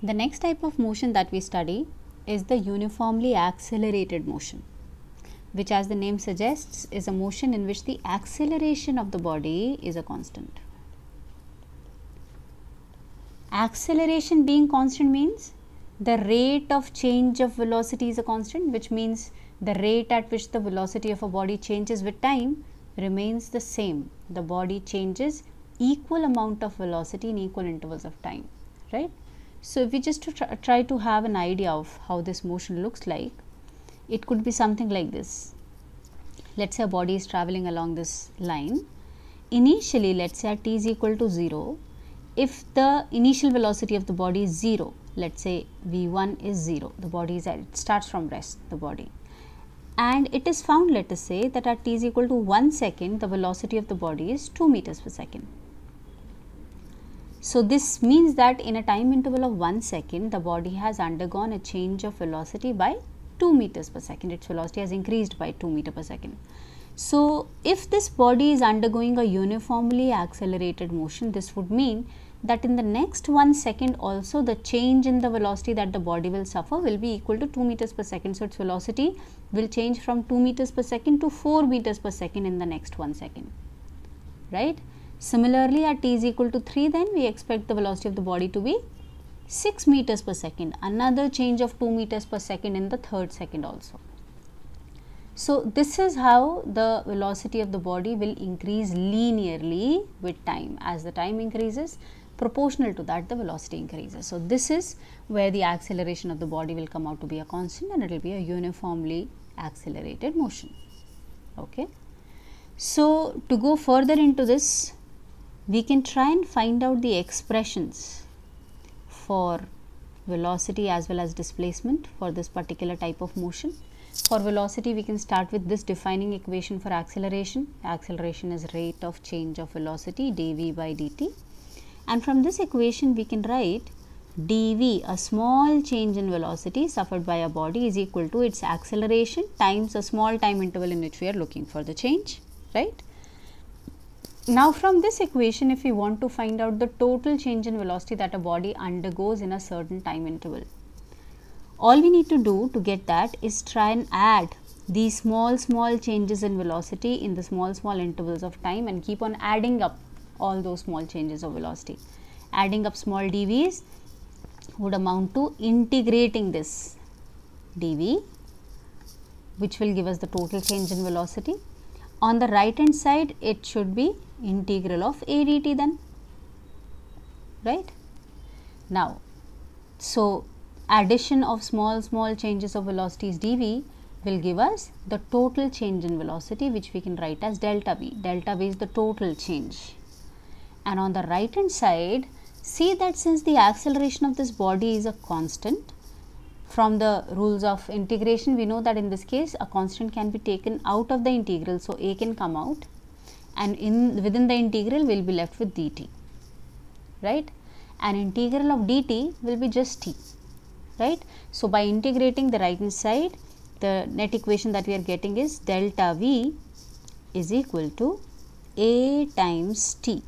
The next type of motion that we study is the uniformly accelerated motion, which, as the name suggests, is a motion in which the acceleration of the body is a constant. Acceleration being constant means the rate of change of velocity is a constant, which means the rate at which the velocity of a body changes with time remains the same. The body changes equal amount of velocity in equal intervals of time, right? So, if we just try to have an idea of how this motion looks like, it could be something like this. Let us say a body is traveling along this line. Initially, let us say at t is equal to 0, if the initial velocity of the body is 0, let us say v1 is 0, the body is it starts from rest, the body, and it is found, let us say, that at t is equal to 1 second, the velocity of the body is 2 meters per second. So, this means that in a time interval of 1 second, the body has undergone a change of velocity by 2 meters per second. Its velocity has increased by 2 meters per second. So, if this body is undergoing a uniformly accelerated motion, this would mean that in the next 1 second also the change in the velocity that the body will suffer will be equal to 2 meters per second. So, its velocity will change from 2 meters per second to 4 meters per second in the next 1 second, right. Similarly, at t is equal to 3, then we expect the velocity of the body to be 6 meters per second, another change of 2 meters per second in the third second also. So, this is how the velocity of the body will increase linearly with time. As the time increases, proportional to that the velocity increases. So, this is where the acceleration of the body will come out to be a constant, and it will be a uniformly accelerated motion. Okay. So, to go further into this, we can try and find out the expressions for velocity as well as displacement for this particular type of motion. For velocity, we can start with this defining equation for acceleration. Acceleration is rate of change of velocity dv by dt, and from this equation we can write dv, a small change in velocity suffered by a body, is equal to its acceleration times a small time interval in which we are looking for the change, right. Now, from this equation, if we want to find out the total change in velocity that a body undergoes in a certain time interval, all we need to do to get that is try and add these small changes in velocity in the small intervals of time and keep on adding up all those small changes of velocity. Adding up small dv's would amount to integrating this dv, which will give us the total change in velocity. On the right hand side, it should be integral of a dt then, right. Now, so addition of small changes of velocities dv will give us the total change in velocity, which we can write as delta v. Delta v is the total change. And on the right hand side, see that since the acceleration of this body is a constant, from the rules of integration, we know that in this case a constant can be taken out of the integral. So, a can come out, and within the integral we will be left with dt, right. And integral of dt will be just t, right. So, by integrating the right hand side, the net equation that we are getting is delta v is equal to a times t.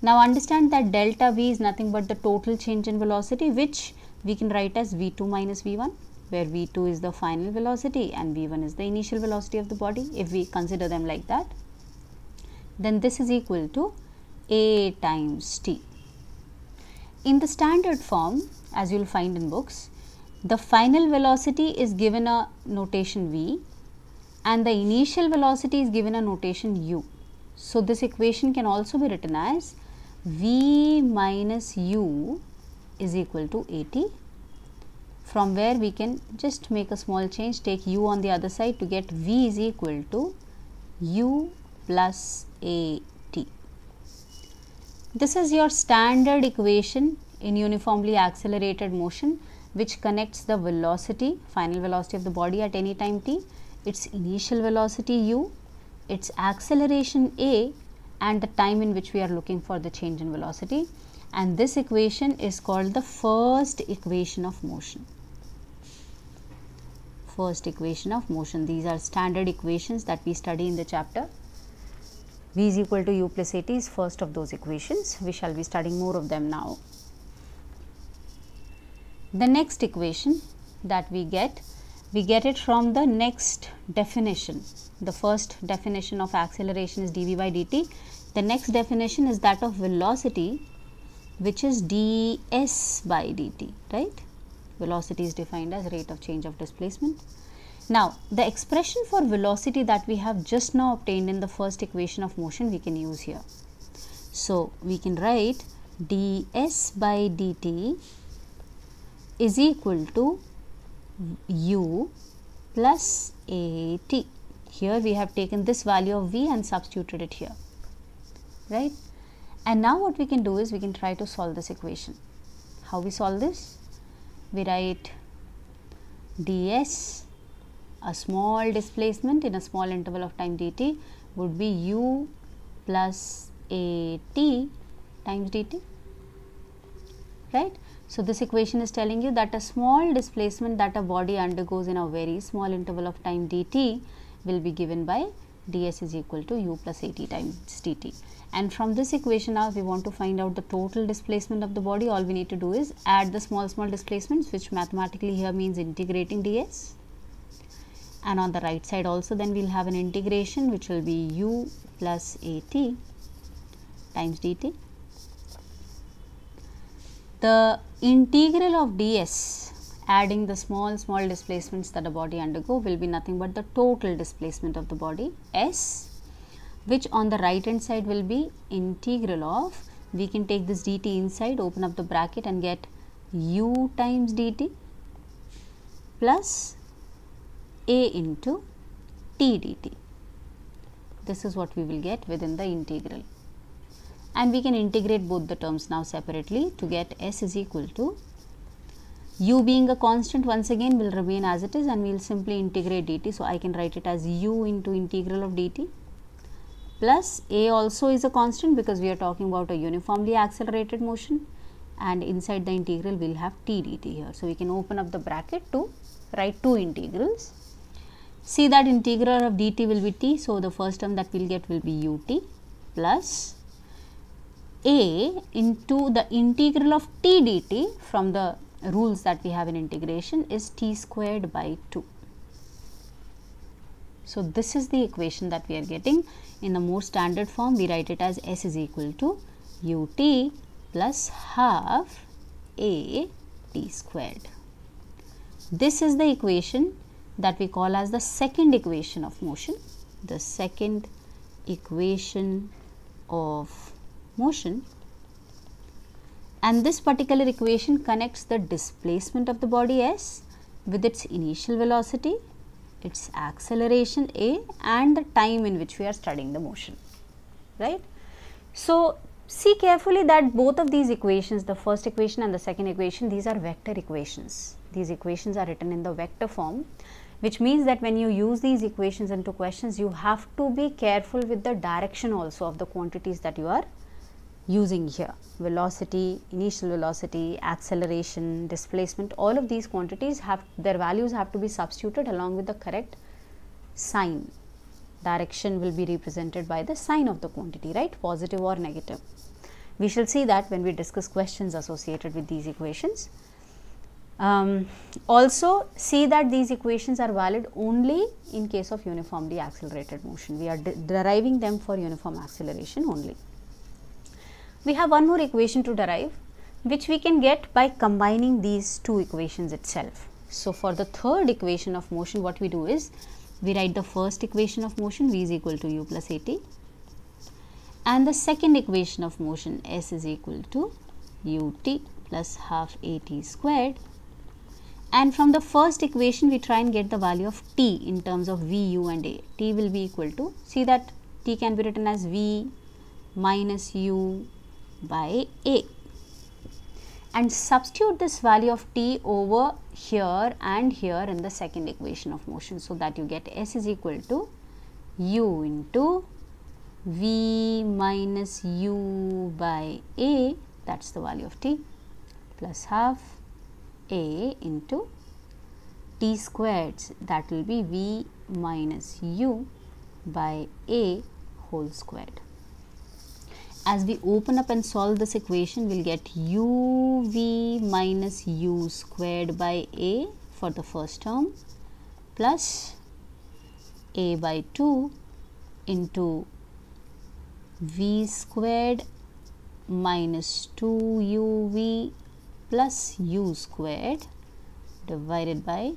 Now, understand that delta v is nothing but the total change in velocity, which we can write as v2 minus v1, where v2 is the final velocity and v1 is the initial velocity of the body. If we consider them like that, then this is equal to a times t. In the standard form, as you will find in books, the final velocity is given a notation v and the initial velocity is given a notation u. So, this equation can also be written as v minus u is equal to at, from where we can just make a small change, take u on the other side to get v is equal to u plus at. This is your standard equation in uniformly accelerated motion, which connects the velocity, final velocity of the body at any time t, its initial velocity u, its acceleration a, and the time in which we are looking for the change in velocity. And this equation is called the first equation of motion. First equation of motion. These are standard equations that we study in the chapter. V is equal to u plus at is first of those equations. We shall be studying more of them now. The next equation that we get it from the next definition. The first definition of acceleration is dv by dt. The next definition is that of velocity, which is ds by dt, right? Velocity is defined as rate of change of displacement. Now, the expression for velocity that we have just now obtained in the first equation of motion we can use here. So, we can write ds by dt is equal to u plus at. Here we have taken this value of v and substituted it here, right? And now what we can do is we can try to solve this equation. How we solve this? We write ds, a small displacement in a small interval of time dt, would be u plus at times dt, right? So, this equation is telling you that a small displacement that a body undergoes in a very small interval of time dt will be given by ds is equal to u plus at times dt. And from this equation now, if we want to find out the total displacement of the body, all we need to do is add the small displacements, which mathematically here means integrating ds. And on the right side also then we will have an integration which will be u plus at times dt. The integral of ds, adding the small displacements that a body undergo, will be nothing but the total displacement of the body s, which on the right hand side will be integral of, we can take this dt inside, open up the bracket and get u times dt plus a into t dt. This is what we will get within the integral. And we can integrate both the terms now separately to get s is equal to, u being a constant once again will remain as it is and we will simply integrate dt. So, I can write it as u into integral of dt plus a also is a constant because we are talking about a uniformly accelerated motion, and inside the integral we will have t dt here. So, we can open up the bracket to write two integrals. See that integral of dt will be t. So, the first term that we will get will be ut plus a into the integral of t dt from the rules that we have in integration is t squared by 2. So, this is the equation that we are getting. In the more standard form, we write it as s is equal to ut plus half a t squared. This is the equation that we call as the second equation of motion. The second equation of motion, and this particular equation connects the displacement of the body s with its initial velocity, its acceleration a, and the time in which we are studying the motion, right? So, see carefully that both of these equations, the first equation and the second equation, these are vector equations. These equations are written in the vector form, which means that when you use these equations into questions, you have to be careful with the direction also of the quantities that you are using here. Velocity, initial velocity, acceleration, displacement, all of these quantities have, their values have to be substituted along with the correct sign. Direction will be represented by the sign of the quantity, right? Positive or negative. We shall see that when we discuss questions associated with these equations. Also see that these equations are valid only in case of uniformly accelerated motion. We are deriving them for uniform acceleration only. We have one more equation to derive, which we can get by combining these two equations itself. So, for the third equation of motion, what we do is we write the first equation of motion, v is equal to u plus at, and the second equation of motion, s is equal to ut plus half at squared. And from the first equation, we try and get the value of t in terms of v, u and a. T will be equal to, see that t can be written as v minus u by a, and substitute this value of t over here and here in the second equation of motion, so that you get s is equal to u into v minus u by a, that is the value of t, plus half a into t squared, that will be v minus u by a whole squared. as we open up and solve this equation, we'll get uv minus u squared by a for the first term plus a by 2 into v squared minus 2uv plus u squared divided by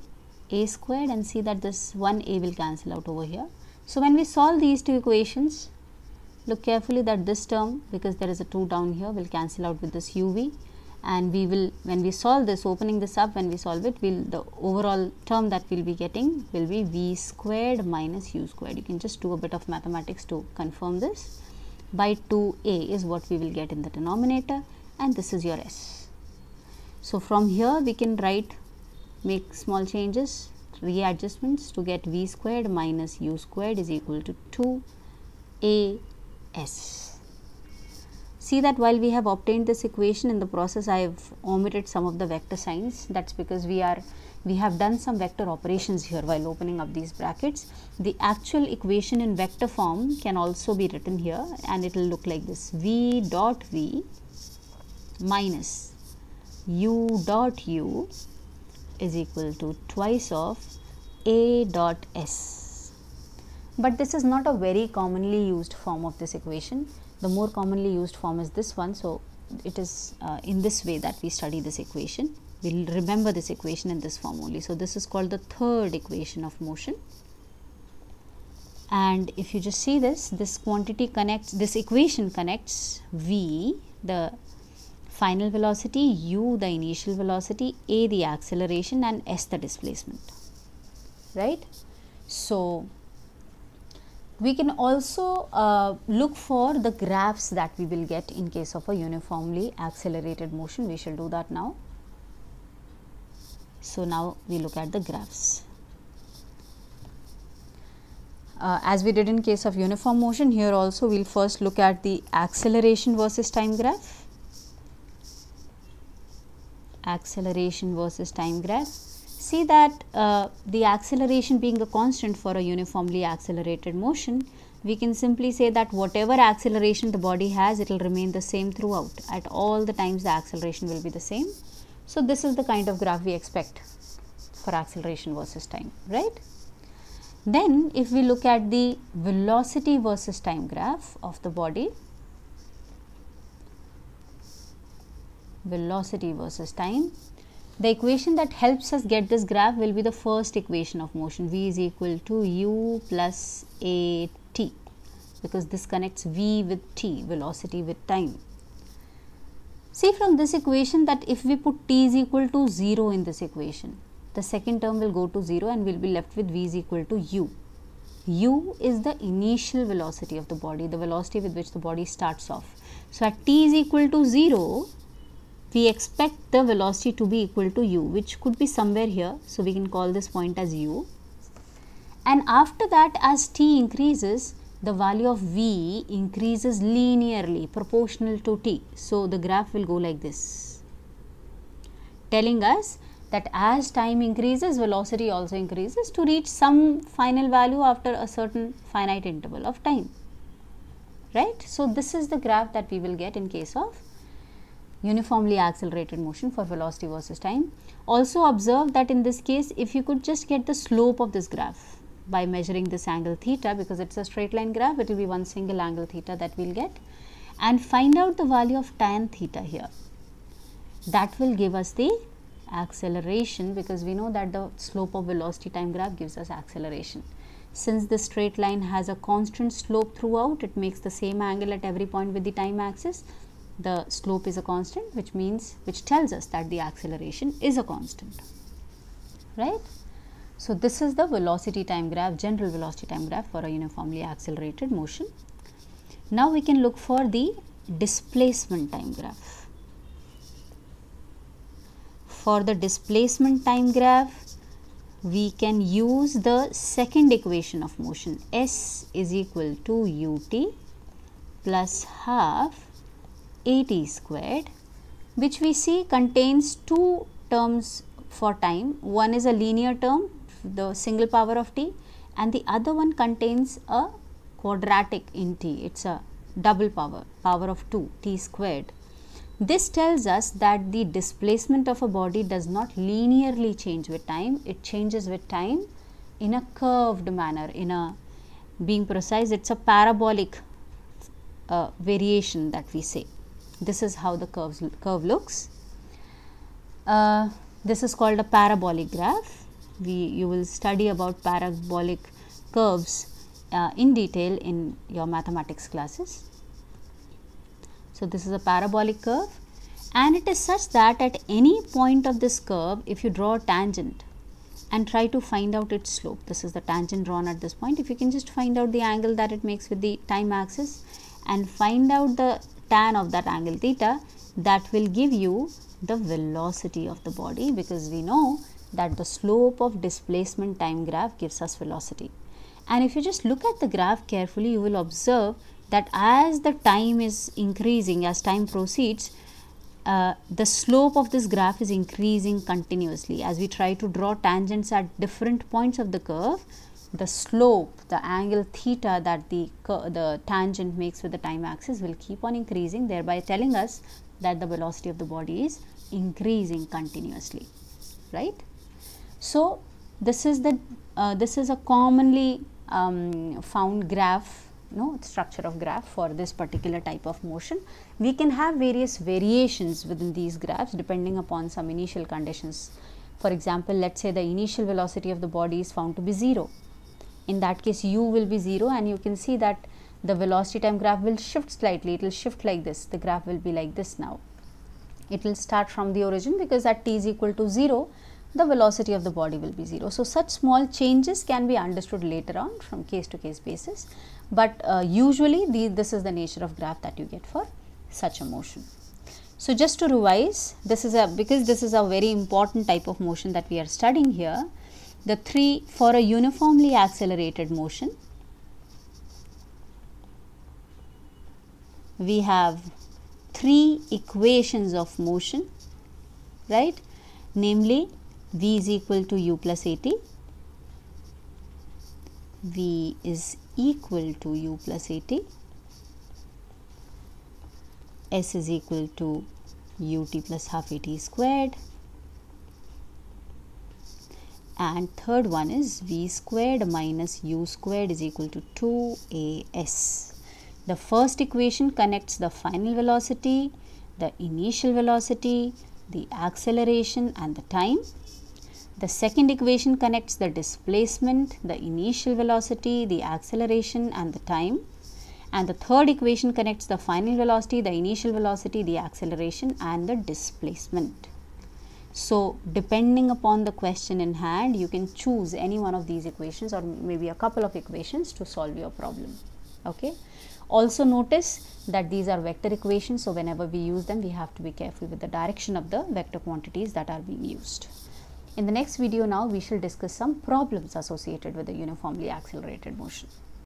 a squared, and see that this one a will cancel out over here. So when we solve these two equations, look carefully that this term, because there is a 2 down here, will cancel out with this uv, and we will, when we solve this, opening this up, when we solve it, the overall term that we'll be getting will be v squared minus u squared. You can just do a bit of mathematics to confirm this. By 2a is what we will get in the denominator, and this is your s. So from here we can make small changes, readjustments to get v squared minus u squared is equal to 2as. See that while we have obtained this equation, in the process I have omitted some of the vector signs. That's because we have done some vector operations here while opening up these brackets. The actual equation in vector form can also be written here, and it will look like this: v dot v minus u dot u is equal to twice of a dot s. But this is not a very commonly used form of this equation. The more commonly used form is this one. So it is in this way that we study this equation. We will remember this equation in this form only. So this is called the third equation of motion. And if you just see this equation connects v, the final velocity, u, the initial velocity, a, the acceleration, and s, the displacement, right? So we can also look for the graphs that we will get in case of a uniformly accelerated motion. We shall do that now. So now we look at the graphs. As we did in case of uniform motion, here also we will first look at the acceleration versus time graph. Acceleration versus time graph. See that the acceleration being a constant for a uniformly accelerated motion, we can simply say that whatever acceleration the body has, it will remain the same throughout. At all the times the acceleration will be the same. So this is the kind of graph we expect for acceleration versus time, right? Then if we look at the velocity versus time graph of the body, velocity versus time, the equation that helps us get this graph will be the first equation of motion, v is equal to u plus a t, because this connects v with t, velocity with time. See from this equation that if we put t is equal to 0 in this equation, the second term will go to 0 and we will be left with v is equal to u. U is the initial velocity of the body, the velocity with which the body starts off. So at t is equal to 0, we expect the velocity to be equal to u, which could be somewhere here. So we can call this point as u. And after that, as t increases, the value of v increases linearly, proportional to t. So the graph will go like this, telling us that as time increases, velocity also increases to reach some final value after a certain finite interval of time, right? So this is the graph that we will get in case of uniformly accelerated motion for velocity versus time. Also observe that in this case, if you could just get the slope of this graph by measuring this angle theta, because it's a straight line graph, it will be one single angle theta that we'll get, and find out the value of tan theta here. That will give us the acceleration, because we know that the slope of velocity time graph gives us acceleration. Since the straight line has a constant slope throughout, it makes the same angle at every point with the time axis. The slope is a constant, which tells us that the acceleration is a constant, right? So this is the velocity time graph, general velocity time graph for a uniformly accelerated motion. Now we can look for the displacement time graph. For the displacement time graph, we can use the second equation of motion, s is equal to ut plus half at squared, which we see contains two terms for time. One is a linear term, the single power of t, and the other one contains a quadratic in t. It's a double power, power of 2, t squared. This tells us that the displacement of a body does not linearly change with time, it changes with time in a curved manner. Being precise, it's a parabolic variation that we say. This is how the curve looks. This is called a parabolic graph. You will study about parabolic curves in detail in your mathematics classes. So, this is a parabolic curve, and it is such that at any point of this curve, if you draw a tangent and try to find out its slope, this is the tangent drawn at this point. If you can just find out the angle that it makes with the time axis and find out the tan of that angle theta, that will give you the velocity of the body, because we know that the slope of displacement time graph gives us velocity. And if you just look at the graph carefully, you will observe that as the time is increasing, as time proceeds, the slope of this graph is increasing continuously. As we try to draw tangents at different points of the curve, the slope, the angle theta that the tangent makes with the time axis will keep on increasing, thereby telling us that the velocity of the body is increasing continuously, right? So, this is a commonly found graph, structure of graph for this particular type of motion. We can have various variations within these graphs depending upon some initial conditions. For example, let's say the initial velocity of the body is found to be 0. In that case, u will be 0, and you can see that the velocity time graph will shift slightly. It will shift like this. The graph will be like this now. It will start from the origin, because at t is equal to 0, the velocity of the body will be 0. So, such small changes can be understood later on from case to case basis, but usually this is the nature of graph that you get for such a motion. So, just to revise, because this is a very important type of motion that we are studying here. For a uniformly accelerated motion, we have 3 equations of motion, right? Namely, v is equal to u plus at, v is equal to u plus at, s is equal to ut plus half at squared, and third one is v squared minus u squared is equal to 2as. The first equation connects the final velocity, the initial velocity, the acceleration and the time. The second equation connects the displacement, the initial velocity, the acceleration and the time. And the third equation connects the final velocity, the initial velocity, the acceleration and the displacement. So, depending upon the question in hand, you can choose any one of these equations or maybe a couple of equations to solve your problem. Okay. Also notice that these are vector equations, so whenever we use them, we have to be careful with the direction of the vector quantities that are being used. In the next video now, we shall discuss some problems associated with the uniformly accelerated motion.